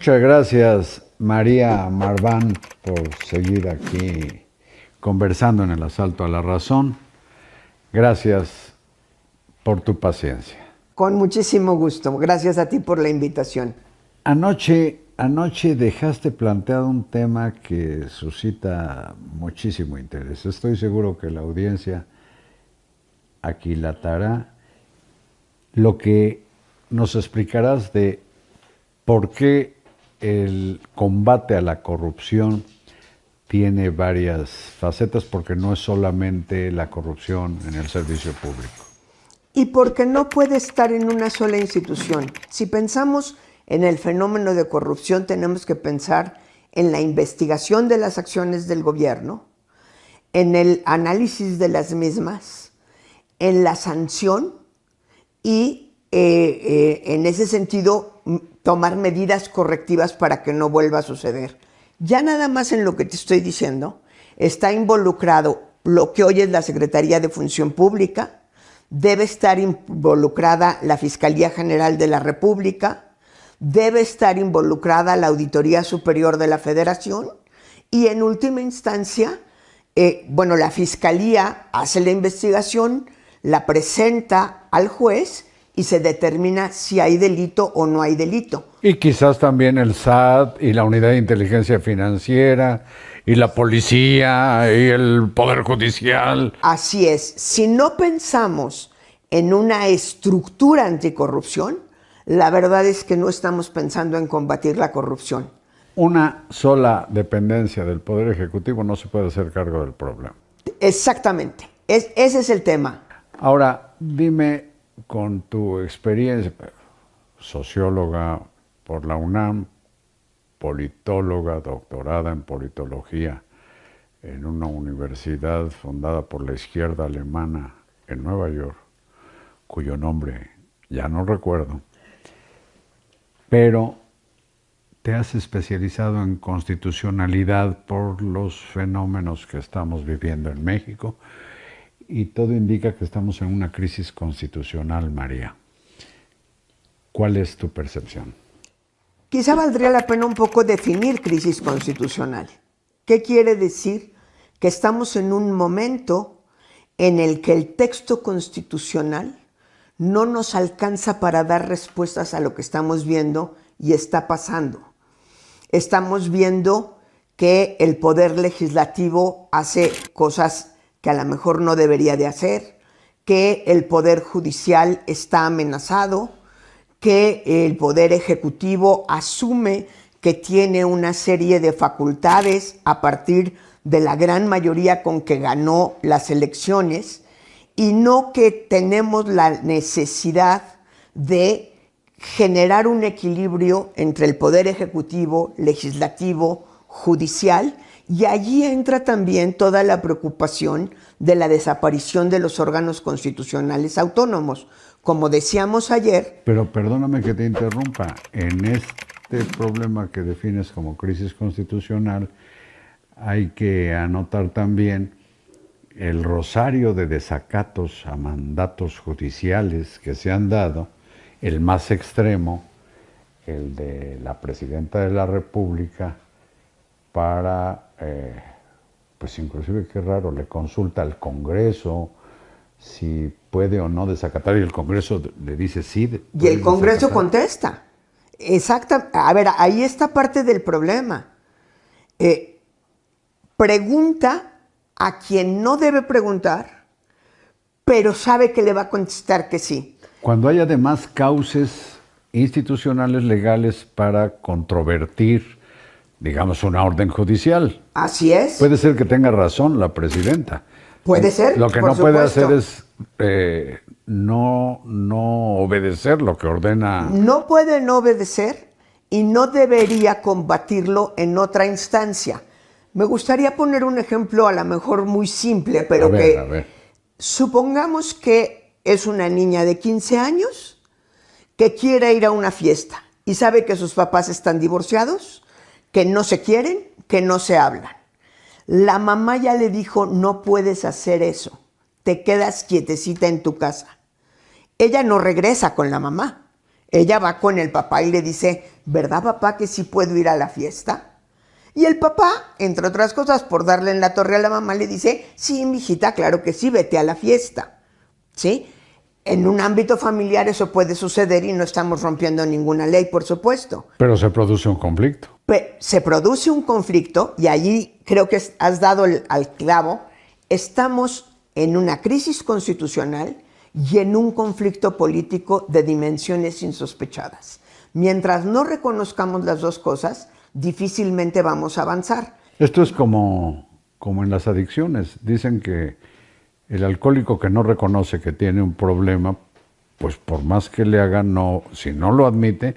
Muchas gracias, María Marván, por seguir aquí conversando en el Asalto a la Razón. Gracias por tu paciencia. Con muchísimo gusto. Gracias a ti por la invitación. Anoche dejaste planteado un tema que suscita muchísimo interés. Estoy seguro que la audiencia aquilatará lo que nos explicarás de por qué el combate a la corrupción tiene varias facetas, porque no es solamente la corrupción en el servicio público. Y porque no puede estar en una sola institución. Si pensamos en el fenómeno de corrupción, tenemos que pensar en la investigación de las acciones del gobierno, en el análisis de las mismas, en la sanción y en ese sentido tomar medidas correctivas para que no vuelva a suceder. Ya nada más en lo que te estoy diciendo está involucrado lo que hoy es la Secretaría de Función Pública, debe estar involucrada la Fiscalía General de la República, debe estar involucrada la Auditoría Superior de la Federación y en última instancia, la Fiscalía hace la investigación, la presenta al juez y se determina si hay delito o no hay delito. Y quizás también el SAT y la Unidad de Inteligencia Financiera y la policía y el Poder Judicial. Así es. Si no pensamos en una estructura anticorrupción, la verdad es que no estamos pensando en combatir la corrupción. Una sola dependencia del Poder Ejecutivo no se puede hacer cargo del problema. Exactamente. Ese es el tema. Ahora, dime, con tu experiencia, socióloga por la UNAM, politóloga, doctorada en politología en una universidad fundada por la izquierda alemana en Nueva York, cuyo nombre ya no recuerdo, pero te has especializado en constitucionalidad por los fenómenos que estamos viviendo en México y todo indica que estamos en una crisis constitucional, María. ¿Cuál es tu percepción? Quizá valdría la pena un poco definir crisis constitucional. ¿Qué quiere decir? Que estamos en un momento en el que el texto constitucional no nos alcanza para dar respuestas a lo que estamos viendo y está pasando. Estamos viendo que el poder legislativo hace cosas que a lo mejor no debería de hacer, que el poder judicial está amenazado, que el poder ejecutivo asume que tiene una serie de facultades a partir de la gran mayoría con que ganó las elecciones y no que tenemos la necesidad de generar un equilibrio entre el poder ejecutivo, legislativo, judicial, y allí entra también toda la preocupación de la desaparición de los órganos constitucionales autónomos. Como decíamos ayer... Pero perdóname que te interrumpa, en este problema que defines como crisis constitucional hay que anotar también el rosario de desacatos a mandatos judiciales que se han dado, el más extremo, el de la Presidenta de la República, para, pues inclusive qué raro, le consulta al Congreso si puede o no desacatar y el Congreso le dice sí. Y el Congreso contesta. Exacto. A ver, ahí está parte del problema. Pregunta a quien no debe preguntar, pero sabe que le va a contestar que sí. Cuando hay además cauces institucionales legales para controvertir, digamos, una orden judicial. Así es. Puede ser que tenga razón la presidenta. Puede ser. Lo que no puede hacer es no obedecer lo que ordena. No puede no obedecer y no debería combatirlo en otra instancia. Me gustaría poner un ejemplo a lo mejor muy simple, pero a ver. Supongamos que es una niña de 15 años que quiere ir a una fiesta y sabe que sus papás están divorciados, que no se quieren, que no se hablan. La mamá ya le dijo, no puedes hacer eso, te quedas quietecita en tu casa. Ella no regresa con la mamá, ella va con el papá y le dice, ¿verdad, papá, que sí puedo ir a la fiesta? Y el papá, entre otras cosas, por darle en la torre a la mamá, le dice, sí, mijita, claro que sí, vete a la fiesta. ¿Sí? En un ámbito familiar eso puede suceder y no estamos rompiendo ninguna ley, por supuesto. Pero se produce un conflicto. Se produce un conflicto y allí creo que has dado al clavo. Estamos en una crisis constitucional y en un conflicto político de dimensiones insospechadas. Mientras no reconozcamos las dos cosas, difícilmente vamos a avanzar. Esto es como en las adicciones. Dicen que el alcohólico que no reconoce que tiene un problema, pues por más que le haga, si no admite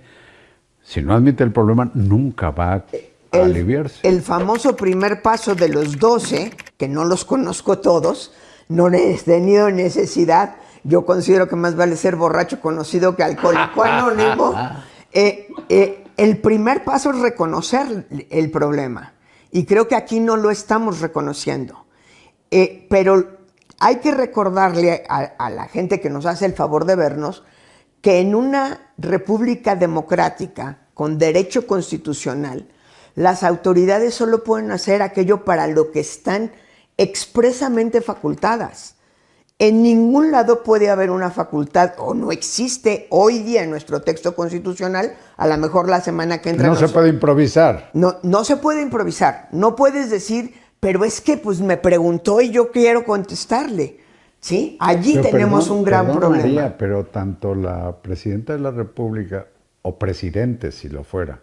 el problema, nunca va a aliviarse. El famoso primer paso de los 12, que no los conozco todos, no he tenido necesidad. Yo considero que más vale ser borracho conocido que alcohólico anónimo. El primer paso es reconocer el problema. Y creo que aquí no lo estamos reconociendo. Pero hay que recordarle a la gente que nos hace el favor de vernos que en una república democrática con derecho constitucional, las autoridades solo pueden hacer aquello para lo que están expresamente facultadas. En ningún lado puede haber una facultad, o no existe hoy día en nuestro texto constitucional, a lo mejor la semana que entra. No se puede improvisar. No se puede improvisar. No puedes decir, pero es que pues me preguntó y yo quiero contestarle. ¿Sí? Allí tenemos un gran problema. María, pero tanto la presidenta de la República, o presidente si lo fuera,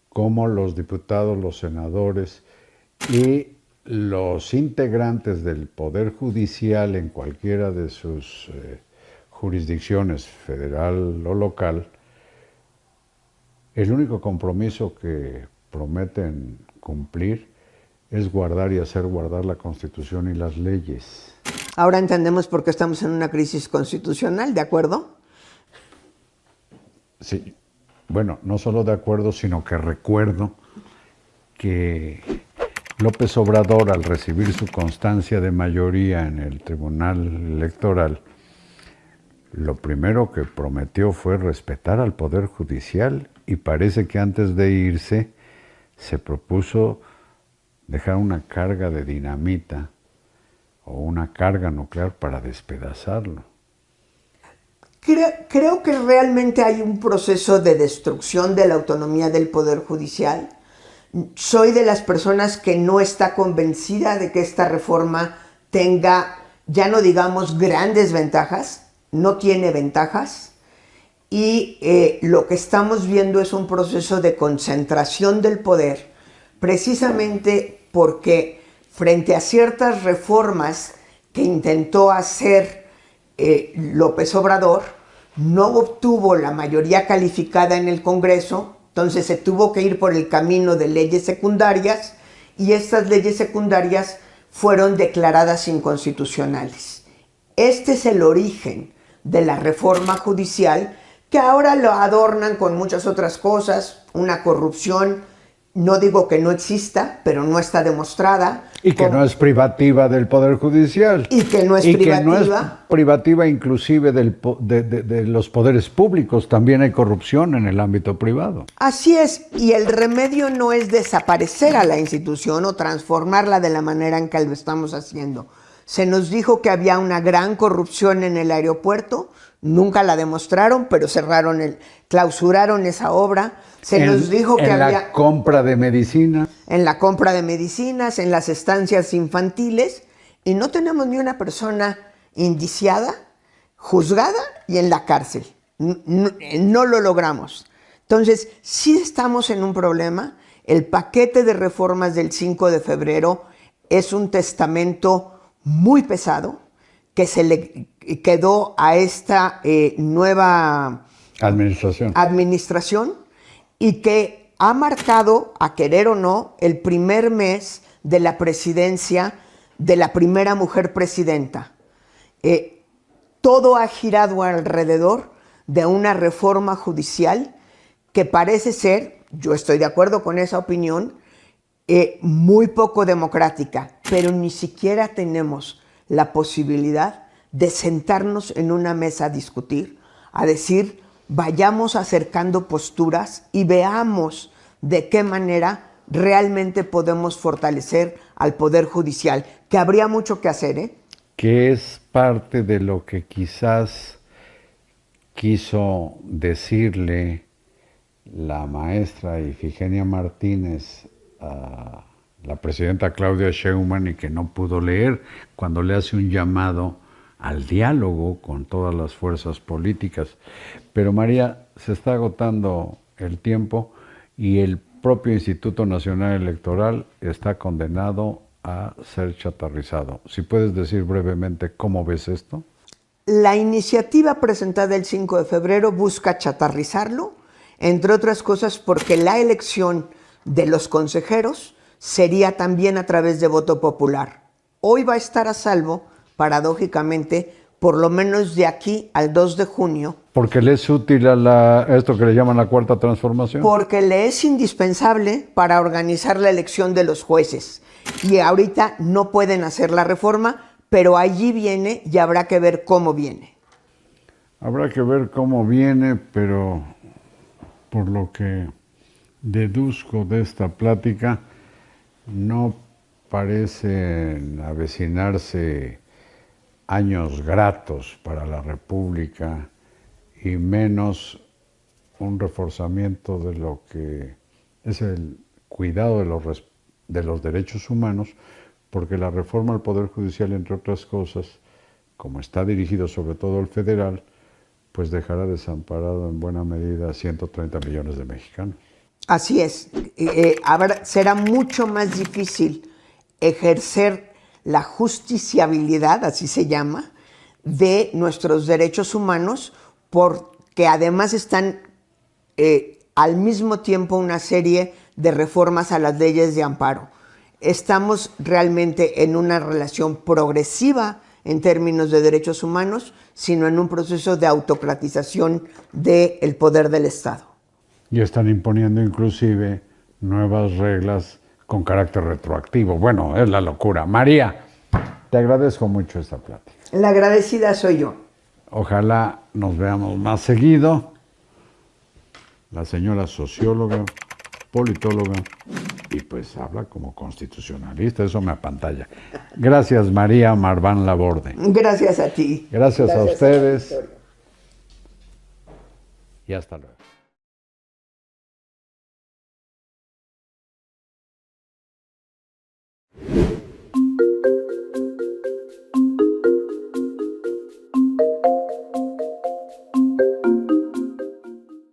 como los diputados, los senadores y los integrantes del Poder Judicial en cualquiera de sus jurisdicciones, federal o local, el único compromiso que prometen cumplir es guardar y hacer guardar la Constitución y las leyes. Ahora entendemos por qué estamos en una crisis constitucional, ¿de acuerdo? Sí, bueno, no solo de acuerdo, sino que recuerdo que López Obrador, al recibir su constancia de mayoría en el Tribunal Electoral, lo primero que prometió fue respetar al Poder Judicial y parece que antes de irse se propuso dejar una carga de dinamita o una carga nuclear para despedazarlo. Creo que realmente hay un proceso de destrucción de la autonomía del Poder Judicial. Soy de las personas que no está convencida de que esta reforma tenga, ya no digamos grandes ventajas, no tiene ventajas. Y lo que estamos viendo es un proceso de concentración del poder, precisamente porque frente a ciertas reformas que intentó hacer López Obrador, no obtuvo la mayoría calificada en el Congreso, entonces se tuvo que ir por el camino de leyes secundarias y estas leyes secundarias fueron declaradas inconstitucionales. Este es el origen de la reforma judicial, que ahora lo adornan con muchas otras cosas, una corrupción. No digo que no exista, pero no está demostrada. Y que no es privativa del Poder Judicial. Y que no es privativa. Que no es privativa inclusive de los poderes públicos. También hay corrupción en el ámbito privado. Así es, y el remedio no es desaparecer a la institución o transformarla de la manera en que lo estamos haciendo. Se nos dijo que había una gran corrupción en el aeropuerto. Nunca la demostraron, pero clausuraron esa obra. Se nos dijo que había... En la compra de medicinas. En la compra de medicinas, en las estancias infantiles, y no tenemos ni una persona indiciada, juzgada y en la cárcel. No lo logramos. Entonces, sí estamos en un problema. El paquete de reformas del 5 de febrero es un testamento muy pesado que se le quedó a esta nueva administración y que ha marcado, a querer o no, el primer mes de la presidencia de la primera mujer presidenta. Todo ha girado alrededor de una reforma judicial que parece ser, yo estoy de acuerdo con esa opinión, muy poco democrática, pero ni siquiera tenemos la posibilidad de sentarnos en una mesa a discutir, a decir vayamos acercando posturas y veamos de qué manera realmente podemos fortalecer al Poder Judicial, que habría mucho que hacer, ¿eh? Que es parte de lo que quizás quiso decirle la maestra Ifigenia Martínez a la presidenta Claudia Sheinbaum y que no pudo leer cuando le hace un llamado al diálogo con todas las fuerzas políticas. Pero María, se está agotando el tiempo y el propio Instituto Nacional Electoral está condenado a ser chatarrizado. Si puedes decir brevemente cómo ves esto. La iniciativa presentada el 5 de febrero busca chatarrizarlo, entre otras cosas porque la elección de los consejeros sería también a través de voto popular. Hoy va a estar a salvo, paradójicamente, por lo menos de aquí al 2 de junio. ¿Porque le es útil a esto que le llaman la cuarta transformación? Porque le es indispensable para organizar la elección de los jueces. Y ahorita no pueden hacer la reforma, pero allí viene y habrá que ver cómo viene. Habrá que ver cómo viene, pero por lo que deduzco de esta plática, no parecen avecinarse años gratos para la República y menos un reforzamiento de lo que es el cuidado de los derechos humanos, porque la reforma al Poder Judicial, entre otras cosas, como está dirigido sobre todo al federal, pues dejará desamparado en buena medida a 130 millones de mexicanos. Así es. Será mucho más difícil ejercer la justiciabilidad, así se llama, de nuestros derechos humanos, porque además están al mismo tiempo una serie de reformas a las leyes de amparo. Estamos realmente en una relación progresiva en términos de derechos humanos, sino en un proceso de autocratización del poder del Estado. Y están imponiendo inclusive nuevas reglas con carácter retroactivo. Bueno, es la locura. María, te agradezco mucho esta plática. La agradecida soy yo. Ojalá nos veamos más seguido. La señora socióloga, politóloga y pues habla como constitucionalista, eso me apantalla. Gracias María Marván Laborde. Gracias a ti. Gracias a ustedes. Y hasta luego.